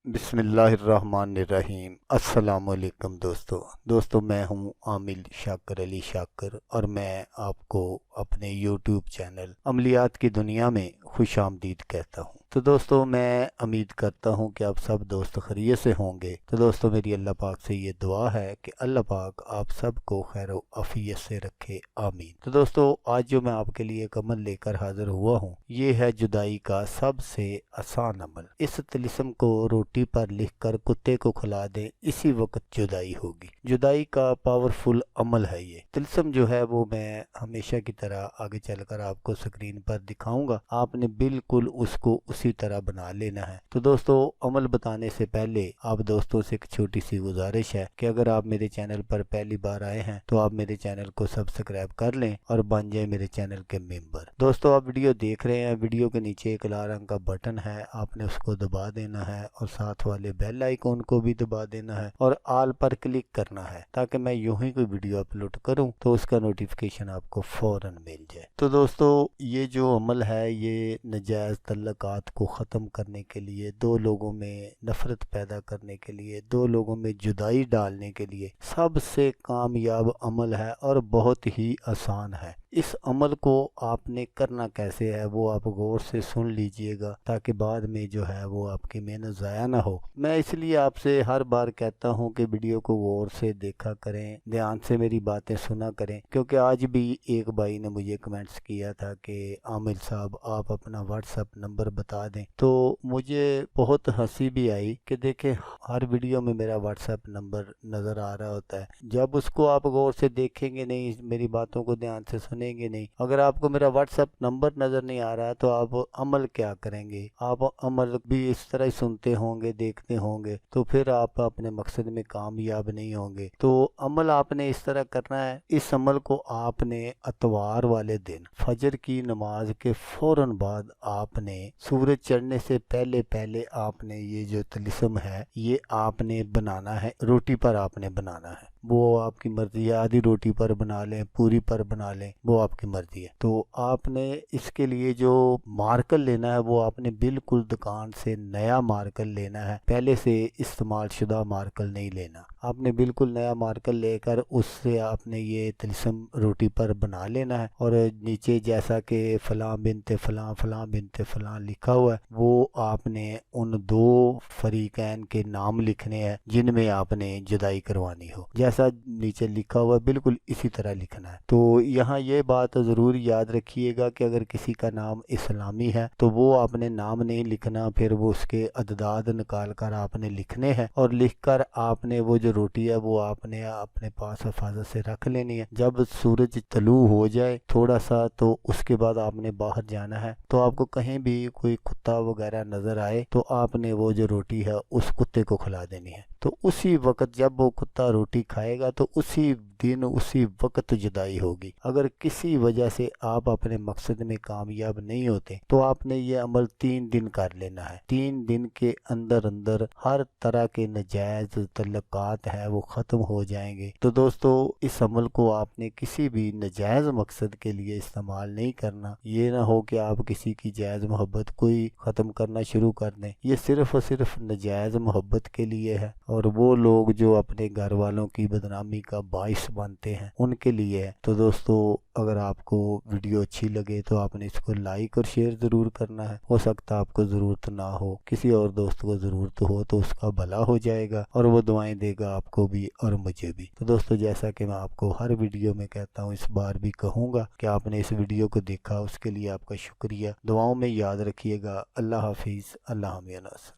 بسم اللہ الرحمن الرحیم۔ السلام علیکم دوستو میں ہوں عامل شاکر علی شاکر اور میں آپ کو اپنے یوٹیوب چینل عملیات کی دنیا میں خوش آمدید کہتا ہوں۔ تو دوستو میں امید کرتا ہوں کہ آپ سب دوست خیریت سے ہوں گے۔ تو دوستو میری اللہ پاک سے یہ دعا ہے کہ اللہ پاک آپ سب کو خیر و عافیت سے رکھے، آمین۔ تو دوستو آج جو میں آپ کے لیے ایک عمل لے کر حاضر ہوا ہوں، یہ ہے جدائی کا سب سے آسان عمل۔ اس طلسم کو روٹی پر لکھ کر کتے کو کھلا دیں، اسی وقت جدائی ہوگی۔ جدائی کا پاورفل عمل ہے یہ طلسم جو ہے وہ میں ہمیشہ کی طرح آگے چل کر آپ کو سکرین پر دکھاؤں گا، آپ نے بالکل اس کو اسی طرح بنا لینا ہے۔ تو دوستو عمل بتانے سے پہلے آپ دوستوں سے ایک چھوٹی سی گزارش ہے کہ اگر آپ میرے چینل پر پہلی بار آئے ہیں تو آپ میرے چینل کو سبسکرائب کر لیں اور بن جائیں میرے چینل کے ممبر۔ دوستو آپ ویڈیو دیکھ رہے ہیں، ویڈیو کے نیچے ایک لال رنگ کا بٹن ہے، آپ نے اس کو دبا دینا ہے اور ساتھ والے بیل آئیکن کو بھی دبا دینا ہے اور آل پر کلک کرنا ہے تاکہ میں یوں ہی کوئی ویڈیو اپلوڈ کروں تو اس کا نوٹیفیکیشن آپ کو فوراً مل جائے۔ تو دوستو یہ جو عمل ہے یہ ناجائز تعلقات کو ختم کرنے کے لیے، دو لوگوں میں نفرت پیدا کرنے کے لیے، دو لوگوں میں جدائی ڈالنے کے لیے سب سے کامیاب عمل ہے اور بہت ہی آسان ہے۔ اس عمل کو آپ نے کرنا کیسے ہے وہ آپ غور سے سن لیجئے گا تاکہ بعد میں جو ہے وہ آپ کی محنت ضائع نہ ہو۔ میں اس لیے آپ سے ہر بار کہتا ہوں کہ ویڈیو کو غور سے دیکھا کریں، دھیان سے میری باتیں سنا کریں، کیونکہ آج بھی ایک بھائی نے مجھے کمنٹس کیا تھا کہ عامل صاحب آپ اپنا واٹس ایپ نمبر بتا دیں، تو مجھے بہت ہنسی بھی آئی کہ دیکھیں ہر ویڈیو میں میرا واٹس ایپ نمبر نظر آ رہا ہوتا ہے، جب اس کو آپ غور سے دیکھیں گے نہیں، میری باتوں کو دھیان سے سنیں گے نہیں، اگر آپ کو میرا واٹس ایپ نمبر نظر نہیں آ رہا ہے تو آپ عمل کیا کریں گے؟ آپ عمل بھی اس طرح ہی سنتے ہوں گے، دیکھتے ہوں گے، تو پھر آپ اپنے مقصد میں کامیاب نہیں ہوں گے۔ تو عمل آپ نے اس طرح کرنا ہے، اس عمل کو آپ نے اتوار والے دن فجر کی نماز کے فوراً بعد آپ نے سورج چڑھنے سے پہلے آپ نے یہ جو طلسم ہے یہ آپ نے بنانا ہے، روٹی پر آپ نے بنانا ہے، وہ آپ کی مرضی ہے، آدھی روٹی پر بنا لیں، پوری پر بنا لیں، وہ آپ کی مرضی ہے۔ تو آپ نے اس کے لیے جو مارکر لینا ہے وہ آپ نے بالکل دکان سے نیا مارکر لینا ہے، پہلے سے استعمال شدہ مارکر نہیں لینا، آپ نے بالکل نیا مارکر لے کر اس سے آپ نے یہ طلسم روٹی پر بنا لینا ہے، اور نیچے جیسا کہ فلاں بنت فلاں فلاں بنت فلاں لکھا ہوا ہے وہ آپ نے ان دو فریقین کے نام لکھنے ہیں جن میں آپ نے جدائی کروانی ہو، جیسا نیچے لکھا ہوا بالکل اسی طرح لکھنا ہے۔ تو یہاں یہ بات ضرور یاد رکھیے گا کہ اگر کسی کا نام اسلامی ہے تو وہ آپ نے نام نہیں لکھنا، پھر وہ اس کے اعداد نکال کر آپ نے لکھنے ہیں اور لکھ کر آپ نے وہ جو روٹی ہے وہ آپ نے اپنے پاس حفاظت سے رکھ لینی ہے۔ جب سورج طلوع ہو جائے تھوڑا سا تو اس کے بعد آپ نے باہر جانا ہے، تو آپ کو کہیں بھی کوئی کتا وغیرہ نظر آئے تو آپ نے وہ جو روٹی ہے اس کتے کو کھلا دینی ہے، تو اسی وقت جب وہ کتا روٹی کھائے گا تو اسی دن اسی وقت جدائی ہوگی۔ اگر کسی وجہ سے آپ اپنے مقصد میں کامیاب نہیں ہوتے تو آپ نے یہ عمل 3 دن کر لینا ہے، 3 دن کے اندر ہر طرح کے ناجائز تعلقات ہیں وہ ختم ہو جائیں گے۔ تو دوستو اس عمل کو آپ نے کسی بھی ناجائز مقصد کے لیے استعمال نہیں کرنا، یہ نہ ہو کہ آپ کسی کی جائز محبت کو ہی ختم کرنا شروع کر دیں، یہ صرف اور صرف ناجائز محبت کے لیے ہے، اور وہ لوگ جو اپنے گھر والوں کی بدنامی کا باعث بنتے ہیں ان کے لیے ہے۔ تو دوستو اگر آپ کو ویڈیو اچھی لگے تو آپ نے اس کو لائک اور شیئر ضرور کرنا ہے، ہو سکتا آپ کو ضرورت نہ ہو، کسی اور دوست کو ضرورت ہو تو اس کا بھلا ہو جائے گا اور وہ دعائیں دے گا آپ کو بھی اور مجھے بھی۔ تو دوستو جیسا کہ میں آپ کو ہر ویڈیو میں کہتا ہوں اس بار بھی کہوں گا کہ آپ نے اس ویڈیو کو دیکھا، اس کے لیے آپ کا شکریہ، دعاؤں میں یاد رکھیے گا۔ اللہ حافظ، اللہ حافظ۔